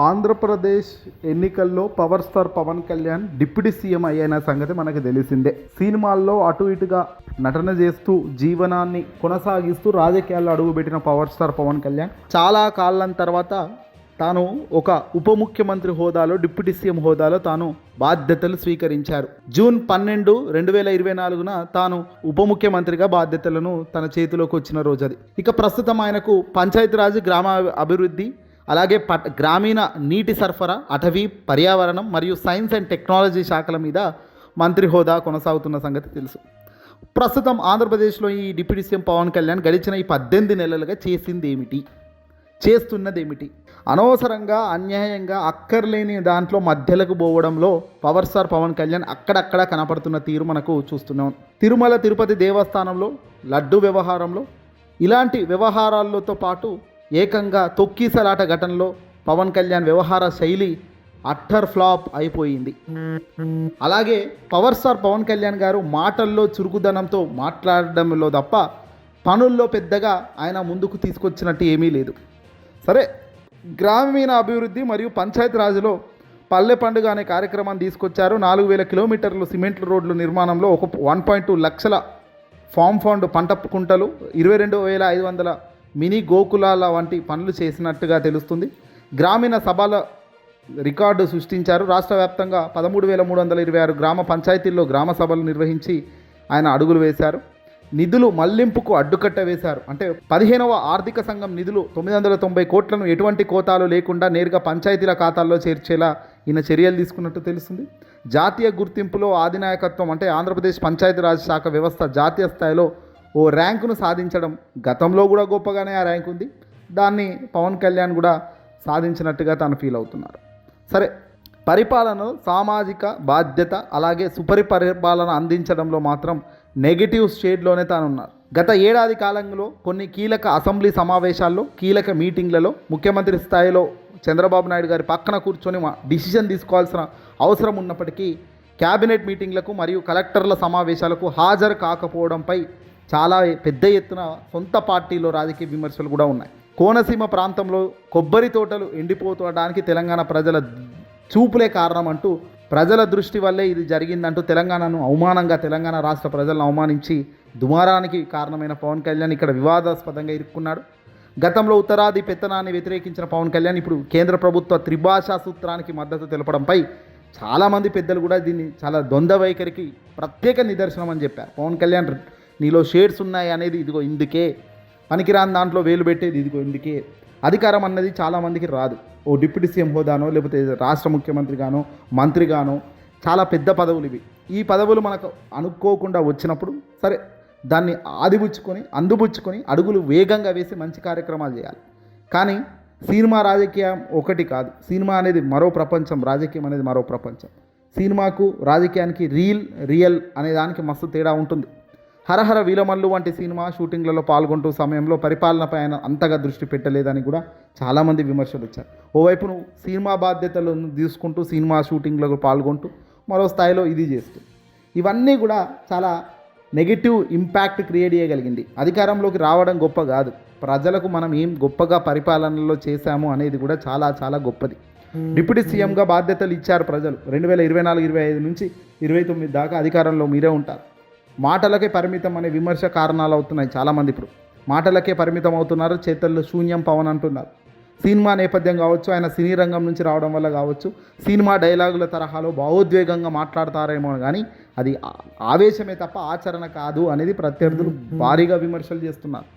ఆంధ్రప్రదేశ్ ఎన్నికల్లో power star Pawan Kalyan deputy CM అయిన సంగతి మనకు తెలిసిందే. సినిమాల్లో అటు ఇటుగా నటన చేస్తూ జీవనాన్ని కొనసాగిస్తూ రాజకీయాల్లో అడుగుపెట్టిన పవర్ స్టార్ పవన్ కళ్యాణ్ చాలా కాలం తర్వాత తాను ఒక ఉప ముఖ్యమంత్రి హోదాలో డిప్యూటీ సీఎం హోదాలో తాను బాధ్యతలు స్వీకరించారు. జూన్ 12, 2024 తాను ఉప ముఖ్యమంత్రిగా బాధ్యతలను తన చేతిలోకి వచ్చిన రోజు అది. ఇక ప్రస్తుతం ఆయనకు పంచాయతీరాజ్, గ్రామ అభివృద్ధి, అలాగే గ్రామీణ నీటి సరఫరా, అటవీ, పర్యావరణం మరియు సైన్స్ అండ్ టెక్నాలజీ శాఖల మీద మంత్రి హోదా కొనసాగుతున్న సంగతి తెలుసు. ప్రస్తుతం ఆంధ్రప్రదేశ్లో ఈ డిప్యూటీ సీఎం పవన్ కళ్యాణ్ గడిచిన ఈ 18 నెలలుగా చేస్తున్నదేమిటి? అనవసరంగా, అన్యాయంగా, అక్కర్లేని దాంట్లో మధ్యలకు పోవడంలో పవర్ స్టార్ పవన్ కళ్యాణ్ అక్కడక్కడ కనపడుతున్న తీరు మనకు చూస్తున్నాం. తిరుమల తిరుపతి దేవస్థానంలో లడ్డు వ్యవహారంలో, ఇలాంటి వ్యవహారాలతో పాటు ఏకంగా తొక్కీసలాట ఘటనలో పవన్ కళ్యాణ్ వ్యవహార శైలి అట్టర్ ఫ్లాప్ అయిపోయింది. అలాగే పవర్ స్టార్ పవన్ కళ్యాణ్ గారు మాటల్లో చురుకుదనంతో మాట్లాడడంలో తప్ప పనుల్లో పెద్దగా ఆయన ముందుకు తీసుకొచ్చినట్టు ఏమీ లేదు. సరే, గ్రామీణ అభివృద్ధి మరియు పంచాయతీరాజ్లో పల్లె పండుగ అనే కార్యక్రమాన్ని తీసుకొచ్చారు. 4000 కిలోమీటర్లు సిమెంట్ రోడ్ల నిర్మాణంలో 1.2 లక్షల ఫామ్ ఫండ్, పంట కుంటలు, 22,500 మినీ గోకులాల వంటి పనులు చేసినట్టుగా తెలుస్తుంది. గ్రామీణ సభల రికార్డు సృష్టించారు. రాష్ట్ర వ్యాప్తంగా 13,326 గ్రామ పంచాయతీల్లో గ్రామ సభలు నిర్వహించి ఆయన అడుగులు వేశారు. నిధులు మళ్లింపుకు అడ్డుకట్ట వేశారు. అంటే 15వ ఆర్థిక సంఘం నిధులు 990 కోట్లను ఎటువంటి కోతాలు లేకుండా నేరుగా పంచాయతీల ఖాతాల్లో చేర్చేలా ఈయన చర్యలు తీసుకున్నట్టు తెలుస్తుంది. జాతీయ గుర్తింపులో ఆధినాయకత్వం, అంటే ఆంధ్రప్రదేశ్ పంచాయతీరాజ్ శాఖ వ్యవస్థ జాతీయ స్థాయిలో ఓ ర్యాంకును సాధించడం, గతంలో కూడా గొప్పగానే ఆ ర్యాంక్ ఉంది, దాన్ని పవన్ కళ్యాణ్ కూడా సాధించినట్టుగా తాను ఫీల్ అవుతున్నారు. సరే, పరిపాలనలో సామాజిక బాధ్యత అలాగే సుపరిపాలన అందించడంలో మాత్రం నెగిటివ్ షేడ్లోనే తానున్నారు. గత ఏడాది కాలంలో కొన్ని కీలక అసెంబ్లీ సమావేశాల్లో, కీలక మీటింగ్లలో ముఖ్యమంత్రి స్థాయిలో చంద్రబాబు నాయుడు గారి పక్కన కూర్చొని డిసిషన్ తీసుకోవాల్సిన అవసరం ఉన్నప్పటికీ క్యాబినెట్ మీటింగ్లకు మరియు కలెక్టర్ల సమావేశాలకు హాజరు కాకపోవడంపై చాలా పెద్ద ఎత్తున సొంత పార్టీలో రాజకీయ విమర్శలు కూడా ఉన్నాయి. కోనసీమ ప్రాంతంలో కొబ్బరి తోటలు ఎండిపోవడానికి తెలంగాణ ప్రజల చూపులే కారణం అంటూ, ప్రజల దృష్టి వల్లే ఇది జరిగిందంటూ తెలంగాణను అవమానంగా, తెలంగాణ రాష్ట్ర ప్రజలను అవమానించి దుమారానికి కారణమైన పవన్ కళ్యాణ్ ఇక్కడ వివాదాస్పదంగా ఇరుక్కున్నాడు. గతంలో ఉత్తరాది పెత్తనాన్ని వ్యతిరేకించిన పవన్ కళ్యాణ్ ఇప్పుడు కేంద్ర ప్రభుత్వ త్రిభాషా సూత్రానికి మద్దతు తెలపడంపై చాలామంది పెద్దలు కూడా దీన్ని చాలా ద్వంద్వ వైఖరికి ప్రత్యేక నిదర్శనం అని చెప్పారు. పవన్ కళ్యాణ్ నీలో షేడ్స్ ఉన్నాయి అనేది ఇదిగో ఇందుకే, పనికిరాని దాంట్లో వేలు పెట్టేది ఇదిగో ఇందుకే. అధికారం అన్నది చాలామందికి రాదు. ఓ డిప్యూటీ సీఎం హోదానో లేకపోతే రాష్ట్ర ముఖ్యమంత్రిగానో మంత్రిగానో చాలా పెద్ద పదవులు ఇవి. ఈ పదవులు మనకు అనుకోకుండా వచ్చినప్పుడు సరే దాన్ని అందిపుచ్చుకొని అడుగులు వేగంగా వేసి మంచి కార్యక్రమాలు చేయాలి. కానీ సినిమా రాజకీయం ఒకటి కాదు. సినిమా అనేది మరో ప్రపంచం, రాజకీయం అనేది మరో ప్రపంచం. సినిమాకు రాజకీయానికి రియల్ అనే దానికి మస్తు తేడా ఉంటుంది. హరహర వీరమల్లు వంటి సినిమా షూటింగ్లలో పాల్గొంటూ సమయంలో పరిపాలనపై ఆయన అంతగా దృష్టి పెట్టలేదని కూడా చాలామంది విమర్శలు వచ్చారు. ఓవైపు నువ్వు సినిమా బాధ్యతలను తీసుకుంటూ సినిమా షూటింగ్లకు పాల్గొంటూ మరో స్థాయిలో ఇది చేస్తూ, ఇవన్నీ కూడా చాలా నెగిటివ్ ఇంపాక్ట్ క్రియేట్ చేయగలిగింది. అధికారంలోకి రావడం గొప్ప కాదు, ప్రజలకు మనం ఏం గొప్పగా పరిపాలనలో చేశాము అనేది కూడా చాలా చాలా గొప్పది. డిప్యూటీ సీఎంగా బాధ్యతలు ఇచ్చారు ప్రజలు. 2024-25 నుంచి 29 దాకా అధికారంలో మీరే ఉంటారు. మాటలకే పరిమితం అనే విమర్శ కారణాలు అవుతున్నాయి. చాలామంది ఇప్పుడు మాటలకే పరిమితం అవుతున్నారు, చేతల్లో శూన్యం పవన్ అంటున్నారు. సినిమా నేపథ్యం కావచ్చు, ఆయన సినీ రంగం నుంచి రావడం వల్ల కావచ్చు, సినిమా డైలాగుల తరహాలో భావోద్వేగంగా మాట్లాడతారేమో కానీ అది ఆవేశమే తప్ప ఆచరణ కాదు అనేది ప్రత్యర్థులు భారీగా విమర్శలు చేస్తున్నారు.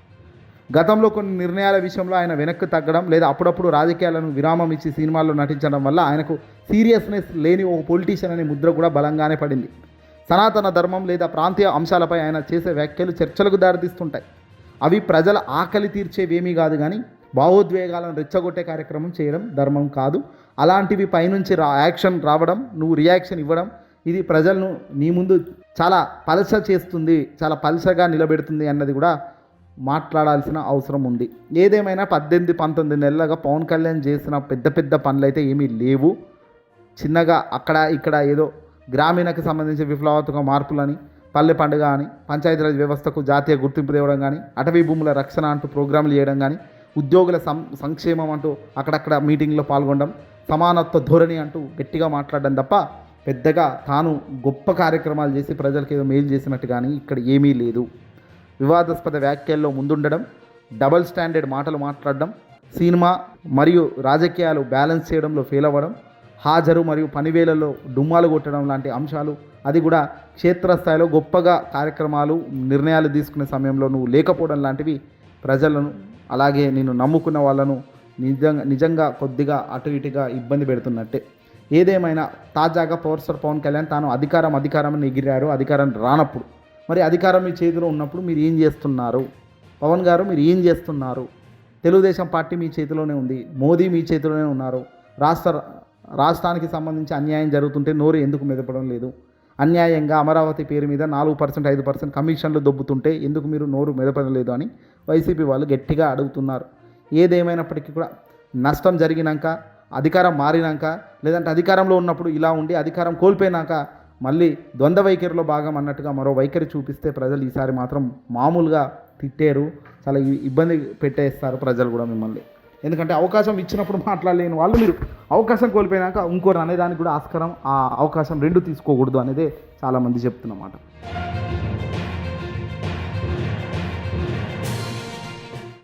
గతంలో కొన్ని నిర్ణయాల విషయంలో ఆయన వెనక్కి తగ్గడం లేదా అప్పుడప్పుడు రాజకీయాలను విరామం ఇచ్చి సినిమాల్లో నటించడం వల్ల ఆయనకు సీరియస్నెస్ లేని ఓ పొలిటీషియన్ అనే ముద్ర కూడా బలంగానే పడింది. సనాతన ధర్మం లేదా ప్రాంతీయ అంశాలపై ఆయన చేసే వ్యాఖ్యలు చర్చలకు దారితీస్తుంటాయి. అవి ప్రజల ఆకలి తీర్చేవేమీ కాదు, కానీ భావోద్వేగాలను రెచ్చగొట్టే కార్యక్రమం చేయడం ధర్మం కాదు. అలాంటివి పైనుంచి యాక్షన్ రావడం, నువ్వు రియాక్షన్ ఇవ్వడం, ఇది ప్రజలను నీ ముందు చాలా పలస చేస్తుంది, చాలా పలసగా నిలబెడుతుంది అన్నది కూడా మాట్లాడాల్సిన అవసరం ఉంది. ఏదేమైనా 18-19 నెలలుగా పవన్ కళ్యాణ్ చేసిన పెద్ద పెద్ద పనులు అయితే ఏమీ లేవు. చిన్నగా అక్కడ ఇక్కడ ఏదో గ్రామీణకు సంబంధించిన విప్లవాత్మక మార్పులని, పల్లె పండుగ అని, పంచాయతీరాజ్ వ్యవస్థకు జాతీయ గుర్తింపు తేవడం కానీ, అటవీ భూముల రక్షణ అంటూ ప్రోగ్రాంలు చేయడం కానీ, ఉద్యోగుల సంక్షేమం అంటూ అక్కడక్కడ మీటింగ్లో పాల్గొనడం, సమానత్వ ధోరణి అంటూ గట్టిగా మాట్లాడడం తప్ప పెద్దగా తాను గొప్ప కార్యక్రమాలు చేసి ప్రజలకు ఏదో మేలు చేసినట్టు కానీ ఇక్కడ ఏమీ లేదు. వివాదాస్పద వ్యాఖ్యల్లో ముందుండడం, డబల్ స్టాండర్డ్ మాటలు మాట్లాడడం, సినిమా మరియు రాజకీయాలు బ్యాలెన్స్ చేయడంలో ఫెయిల్ అవ్వడం, హాజరు మరియు పనివేళల్లో డుమ్మాలు కొట్టడం లాంటి అంశాలు, అది కూడా క్షేత్రస్థాయిలో గొప్పగా కార్యక్రమాలు నిర్ణయాలు తీసుకునే సమయంలో నువ్వు లేకపోవడం లాంటివి ప్రజలను అలాగే నేను నమ్ముకున్న వాళ్ళను నిజంగా కొద్దిగా అటు ఇటుగా ఇబ్బంది పెడుతున్నట్టే. ఏదేమైనా తాజాగా పవర్ స్టార్ పవన్ కళ్యాణ్ తాను అధికారం ఎగిరారు, అధికారం రానప్పుడు. మరి అధికారం మీ చేతిలో ఉన్నప్పుడు మీరు ఏం చేస్తున్నారు? పవన్ గారు మీరు ఏం చేస్తున్నారు? తెలుగుదేశం పార్టీ మీ చేతిలోనే ఉంది, మోదీ మీ చేతిలోనే ఉన్నారు. రాష్ట్రానికి సంబంధించి అన్యాయం జరుగుతుంటే నోరు ఎందుకు మెదపడం లేదు? అన్యాయంగా అమరావతి పేరు మీద 4%, 5% కమిషన్లు దొబ్బుతుంటే ఎందుకు మీరు నోరు మెదపడం లేదు అని వైసీపీ వాళ్ళు గట్టిగా అడుగుతున్నారు. ఏదేమైనప్పటికీ కూడా నష్టం జరిగినాక, అధికారం మారినాక, లేదంటే అధికారంలో ఉన్నప్పుడు ఇలా ఉండి అధికారం కోల్పోయినాక మళ్ళీ ద్వంద్వ వైఖరిలో భాగం అన్నట్టుగా మరో వైఖరి చూపిస్తే ప్రజలు ఈసారి మాత్రం మామూలుగా తిట్టారు, చాలా ఇబ్బంది పెట్టేస్తారు ప్రజలు కూడా మిమ్మల్ని. ఎందుకంటే అవకాశం ఇచ్చినప్పుడు మాట్లాడలేని వాళ్ళు మీరు అవకాశం కోల్పోయినాక ఇంకోటి అనేదానికి కూడా ఆస్కారం, ఆ అవకాశం రెండు తీసుకోకూడదు అనేదే చాలామంది చెప్తున్నమాట.